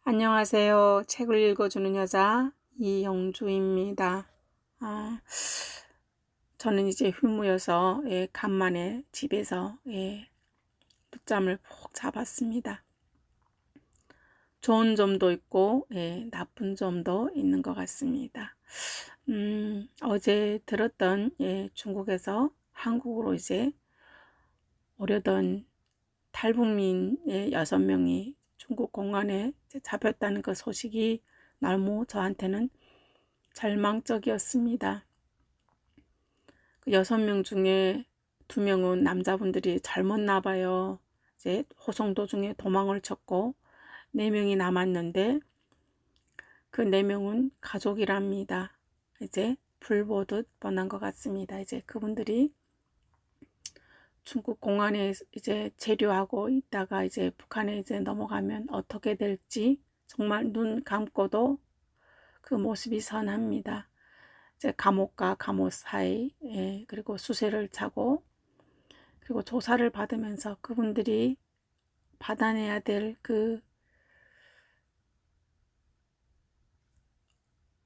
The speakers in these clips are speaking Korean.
안녕하세요. 책을 읽어주는 여자 이영주입니다. 저는 이제 휴무여서 간만에 집에서 늦잠을 푹 잡았습니다. 좋은 점도 있고 나쁜 점도 있는 것 같습니다. 어제 들었던 중국에서 한국으로 이제 오려던 탈북민의 6명이 중국 공안에 잡혔다는 그 소식이 너무 저한테는 절망적이었습니다. 그 6명 중에 2명은 남자분들이 젊었나 봐요. 이제 호송 도중에 도망을 쳤고 4명이 남았는데 그 4명은 가족이랍니다. 이제 불보듯 뻔한 것 같습니다. 이제 그분들이 중국 공안에 이제 체류하고 있다가 이제 북한에 이제 넘어가면 어떻게 될지 정말 눈 감고도 그 모습이 선합니다. 이제 감옥과 감옥 사이, 그리고 수세를 차고 그리고 조사를 받으면서 그분들이 받아내야 될 그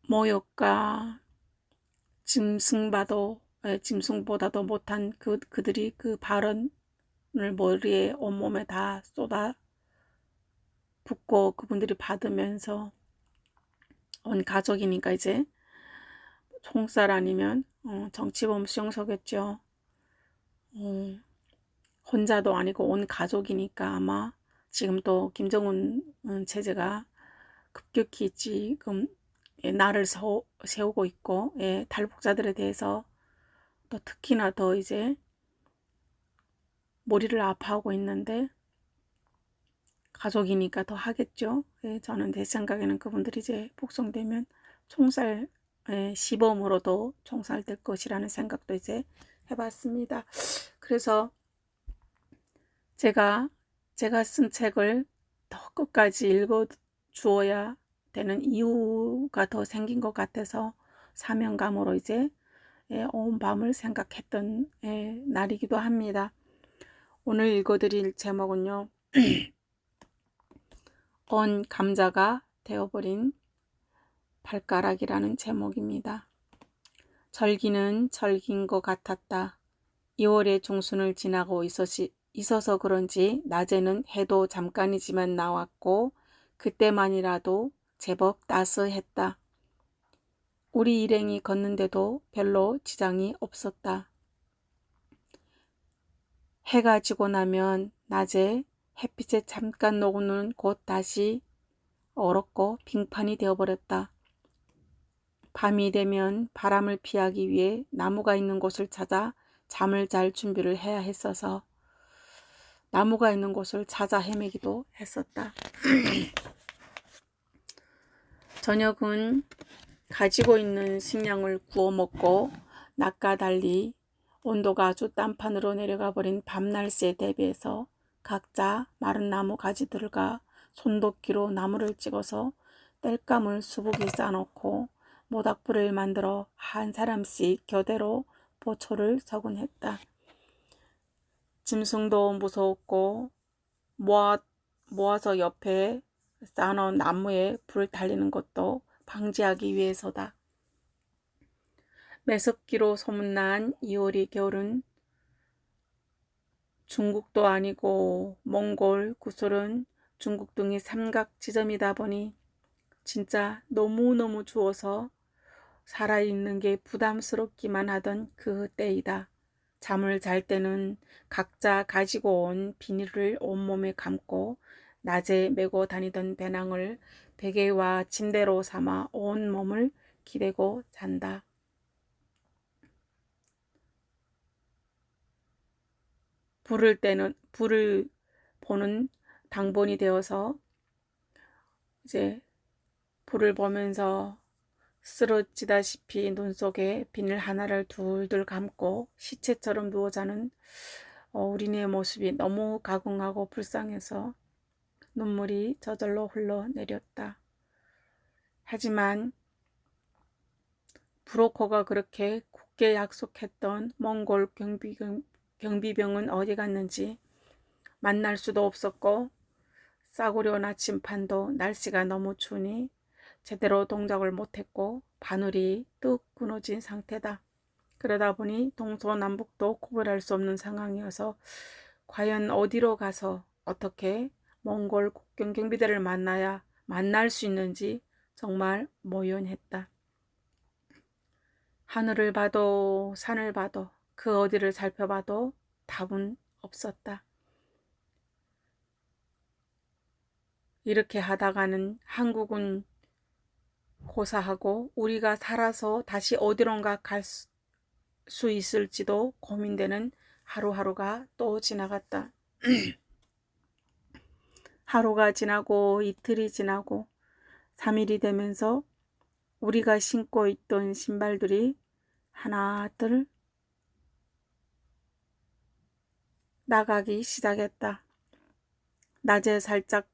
모욕과 짐승보다도 못한 그들이 그 발언을 머리에 온몸에 다 쏟아 붓고 그분들이 받으면서 온 가족이니까 이제 총살 아니면 정치범 수용소겠죠. 혼자도 아니고 온 가족이니까 아마 지금 또 김정은 체제가 급격히 지금 날을 세우고 있고 탈북자들에 대해서 또 특히나 더 이제 머리를 아파하고 있는데 가족이니까 더 하겠죠. 저는 제 생각에는 그분들이 이제 북송되면 총살 시범으로도 총살될 것이라는 생각도 이제 해봤습니다. 그래서 제가 쓴 책을 더 끝까지 읽어 주어야 되는 이유가 더 생긴 것 같아서 사명감으로 이제 온 밤을 생각했던 날이기도 합니다. 오늘 읽어드릴 제목은요. 온 감자가 되어버린 발가락이라는 제목입니다. 절기는 절기인 것 같았다. 2월의 중순을 지나고 있어서 그런지 낮에는 해도 잠깐이지만 나왔고 그때만이라도 제법 따스했다. 우리 일행이 걷는데도 별로 지장이 없었다. 해가 지고 나면 낮에 햇빛에 잠깐 녹는 곳 다시 얼었고 빙판이 되어버렸다. 밤이 되면 바람을 피하기 위해 나무가 있는 곳을 찾아 잠을 잘 준비를 해야 했어서 나무가 있는 곳을 찾아 헤매기도 했었다. 저녁은 가지고 있는 식량을 구워 먹고 낮과 달리 온도가 아주 딴판으로 내려가 버린 밤 날씨에 대비해서 각자 마른 나무 가지들과 손도끼로 나무를 찍어서 땔감을 수북이 쌓아놓고 모닥불을 만들어 한 사람씩 교대로 보초를 서군했다. 짐승도 무서웠고 모아서 옆에 쌓아놓은 나무에 불 달리는 것도 방지하기 위해서다. 매섭기로 소문난 2월의 겨울은 중국도 아니고 몽골, 구솔은 중국 등의 삼각 지점이다 보니 진짜 너무너무 추워서 살아있는 게 부담스럽기만 하던 그 때이다. 잠을 잘 때는 각자 가지고 온 비닐을 온몸에 감고 낮에 메고 다니던 배낭을 베개와 침대로 삼아 온몸을 기대고 잔다. 불을 보는 당번이 되어서 이제 불을 보면서 쓰러지다시피 눈 속에 비늘 하나를 둘둘 감고 시체처럼 누워 자는 우리네 모습이 너무 가궁하고 불쌍해서 눈물이 저절로 흘러내렸다. 하지만 브로커가 그렇게 굳게 약속했던 몽골 경비병은 어디 갔는지 만날 수도 없었고 싸구려 나침판도 날씨가 너무 추우니 제대로 동작을 못했고 바늘이 뚝 끊어진 상태다. 그러다 보니 동서남북도 구별할 수 없는 상황이어서 과연 어디로 가서 어떻게 몽골 국경 경비대를 만날 수 있는지 정말 모연했다. 하늘을 봐도 산을 봐도 그 어디를 살펴봐도 답은 없었다. 이렇게 하다가는 한국은 고사하고 우리가 살아서 다시 어디론가 갈 수 있을지도 고민되는 하루하루가 또 지나갔다. 하루가 지나고 이틀이 지나고 3일이 되면서 우리가 신고 있던 신발들이 하나둘 나가기 시작했다. 낮에 살짝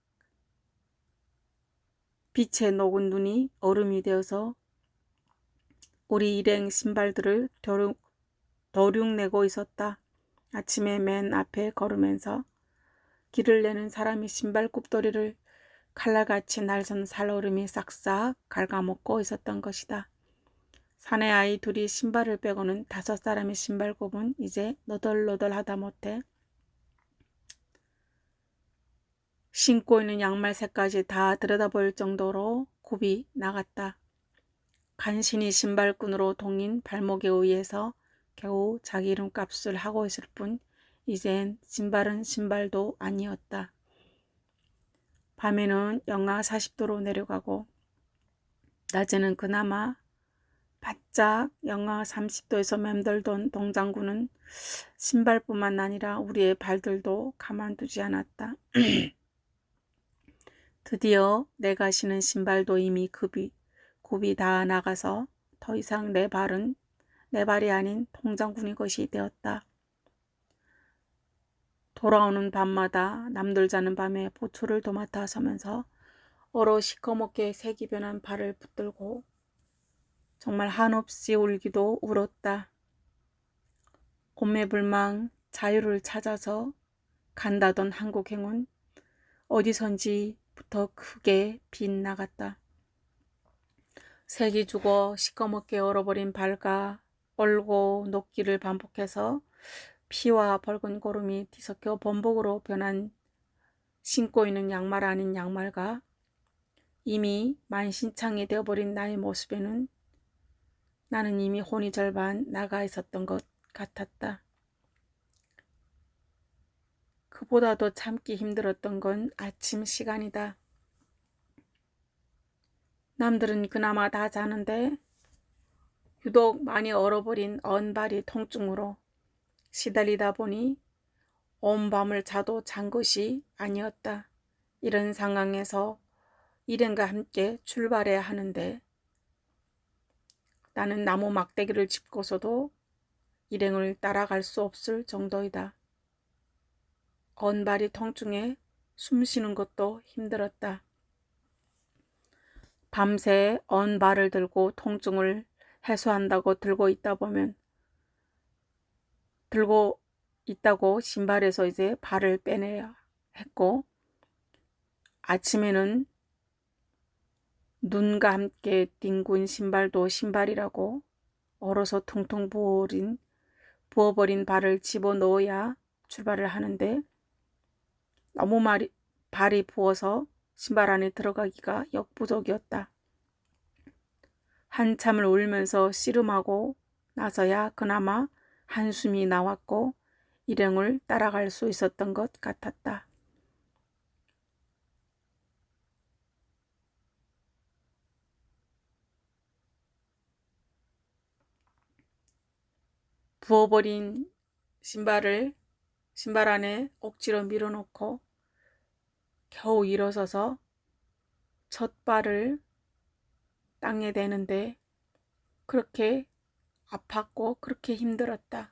빛에 녹은 눈이 얼음이 되어서 우리 일행 신발들을 도륙내고 있었다. 아침에 맨 앞에 걸으면서 길을 내는 사람이 신발 굽돌이를 칼날같이 날선 살얼음이 싹싹 갉아먹고 있었던 것이다. 사내 아이 둘이 신발을 빼고는 5사람의 신발굽은 이제 너덜너덜하다 못해 신고 있는 양말 색까지 다 들여다볼 정도로 굽이 나갔다. 간신히 신발끈으로 동인 발목에 의해서 겨우 자기 이름값을 하고 있을 뿐 이젠 신발은 신발도 아니었다. 밤에는 영하 40도로 내려가고 낮에는 그나마 바짝 영하 30도에서 맴돌던 동장군은 신발뿐만 아니라 우리의 발들도 가만두지 않았다. 드디어 내가 신은 신발도 이미 굽이 다 나가서 더 이상 내 발이 아닌 동장군의 것이 되었다. 돌아오는 밤마다 남들 자는 밤에 보초를 도맡아 서면서 얼어 시커멓게 색이 변한 발을 붙들고 정말 한없이 울기도 울었다. 옴매불망 자유를 찾아서 간다던 한국행은 어디선지부터 크게 빗나갔다. 색이 죽어 시커멓게 얼어버린 발과 얼고 녹기를 반복해서 피와 붉은 고름이 뒤섞여 범벅으로 변한 신고 있는 양말 아닌 양말과 이미 만신창이 되어버린 나의 모습에는 나는 이미 혼이 절반 나가 있었던 것 같았다. 그보다도 참기 힘들었던 건 아침 시간이다. 남들은 그나마 다 자는데 유독 많이 얼어버린 언발이 통증으로 시달리다 보니 온 밤을 자도 잔 것이 아니었다. 이런 상황에서 일행과 함께 출발해야 하는데 나는 나무 막대기를 짚고서도 일행을 따라갈 수 없을 정도이다. 언발이 통증에 숨 쉬는 것도 힘들었다. 밤새 언발을 들고 통증을 해소한다고 들고 있다고 신발에서 이제 발을 빼내야 했고 아침에는 눈과 함께 뒹군 신발도 신발이라고 얼어서 퉁퉁 부어버린 발을 집어넣어야 출발을 하는데 너무 발이 부어서 신발 안에 들어가기가 역부족이었다. 한참을 울면서 씨름하고 나서야 그나마 한숨이 나왔고 일행을 따라갈 수 있었던 것 같았다. 부어버린 신발 안에 억지로 밀어넣고 겨우 일어서서 첫 발을 땅에 대는데 그렇게 아팠고 그렇게 힘들었다.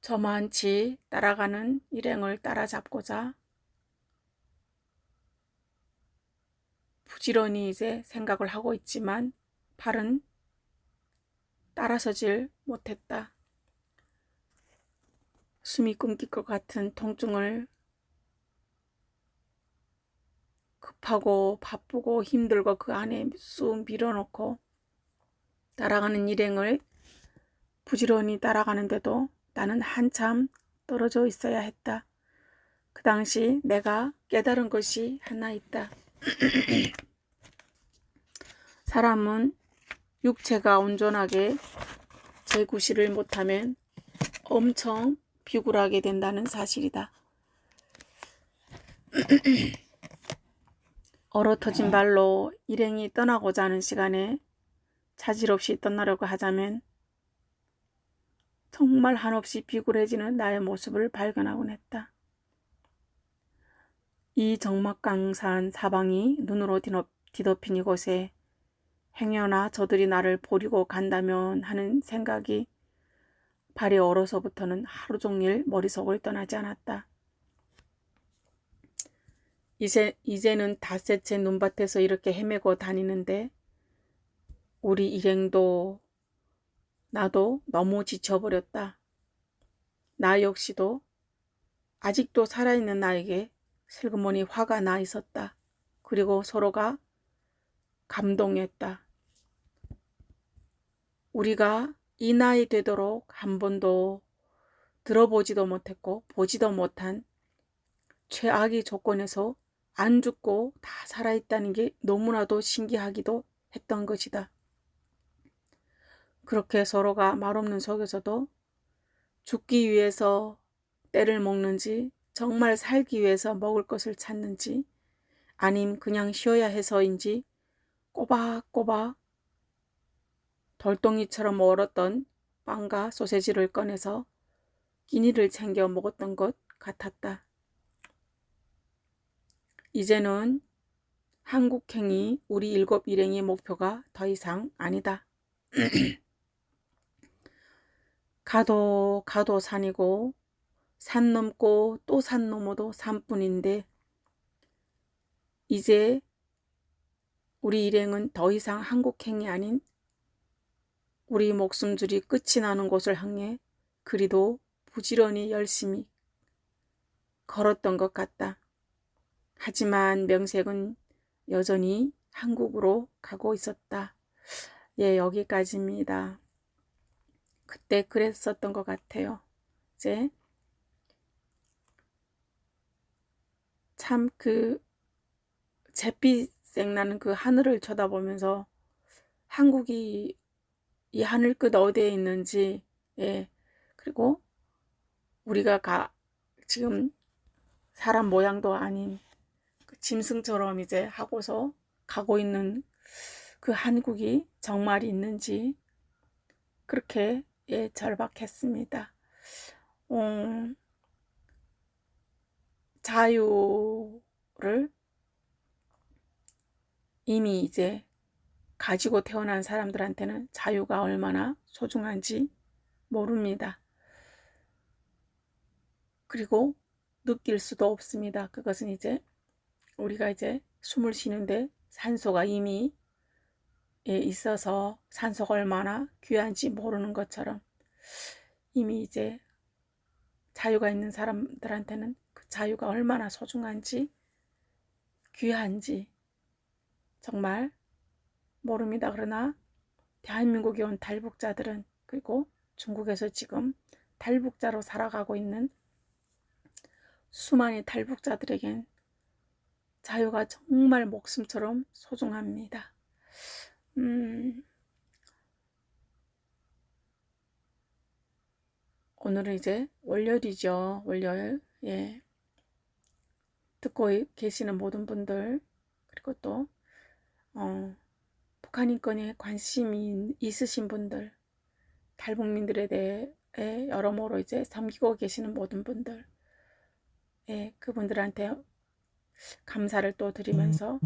저만치 따라가는 일행을 따라잡고자 부지런히 이제 생각을 하고 있지만 발은 따라서질 못했다. 숨이 끊길 것 같은 통증을 급하고 바쁘고 힘들고 그 안에 쑥 밀어넣고 따라가는 일행을 부지런히 따라가는데도 나는 한참 떨어져 있어야 했다. 그 당시 내가 깨달은 것이 하나 있다. 사람은 육체가 온전하게 재구실을 못하면 엄청 비굴하게 된다는 사실이다. 얼어터진 발로 일행이 떠나고자 하는 시간에 자질 없이 떠나려고 하자면 정말 한없이 비굴해지는 나의 모습을 발견하곤 했다. 이 적막강산 사방이 눈으로 뒤덮인 이곳에 행여나 저들이 나를 버리고 간다면 하는 생각이 발이 얼어서부터는 하루 종일 머릿속을 떠나지 않았다. 이제는 닷새째 눈밭에서 이렇게 헤매고 다니는데 우리 일행도 나도 너무 지쳐버렸다. 나 역시도 아직도 살아있는 나에게 슬그머니 화가 나 있었다. 그리고 서로가 감동했다. 우리가 이 나이 되도록 한 번도 들어보지도 못했고 보지도 못한 최악의 조건에서 안 죽고 다 살아있다는 게 너무나도 신기하기도 했던 것이다. 그렇게 서로가 말없는 속에서도 죽기 위해서 때를 먹는지 정말 살기 위해서 먹을 것을 찾는지 아님 그냥 쉬어야 해서인지 꼬박꼬박 돌덩이처럼 얼었던 빵과 소세지를 꺼내서 끼니를 챙겨 먹었던 것 같았다. 이제는 한국행이 우리 7 일행의 목표가 더 이상 아니다. 가도 산이고 산 넘고 또 산 넘어도 산뿐인데 이제 우리 일행은 더 이상 한국행이 아닌 우리 목숨줄이 끝이 나는 곳을 향해 그리도 부지런히 열심히 걸었던 것 같다. 하지만 명색은 여전히 한국으로 가고 있었다. 예, 여기까지입니다. 그때 그랬었던 것 같아요. 이제 참 그 잿빛색 나는 그 하늘을 쳐다보면서 한국이 이 하늘 끝 어디에 있는지, 예, 그리고 우리가 지금 사람 모양도 아닌 그 짐승처럼 이제 하고서 가고 있는 그 한국이 정말 있는지 그렇게 예 절박했습니다. 자유를 이미 이제 가지고 태어난 사람들한테는 자유가 얼마나 소중한지 모릅니다. 그리고 느낄 수도 없습니다. 그것은 이제 우리가 이제 숨을 쉬는데 산소가 이미 있어서 산소가 얼마나 귀한지 모르는 것처럼 이미 이제 자유가 있는 사람들한테는 그 자유가 얼마나 소중한지 귀한지 정말 모릅니다. 그러나 대한민국에 온 탈북자들은 그리고 중국에서 지금 탈북자로 살아가고 있는 수많은 탈북자들에겐 자유가 정말 목숨처럼 소중합니다. 오늘은 이제 월요일이죠. 월요일. 예. 듣고 계시는 모든 분들 그리고 또 북한 인권에 관심이 있으신 분들 탈북민들에 대해 여러모로 이제 섬기고 계시는 모든 분들 예, 그분들한테 감사를 또 드리면서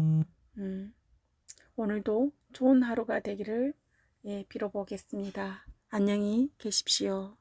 오늘도 좋은 하루가 되기를 예, 빌어보겠습니다. 안녕히 계십시오.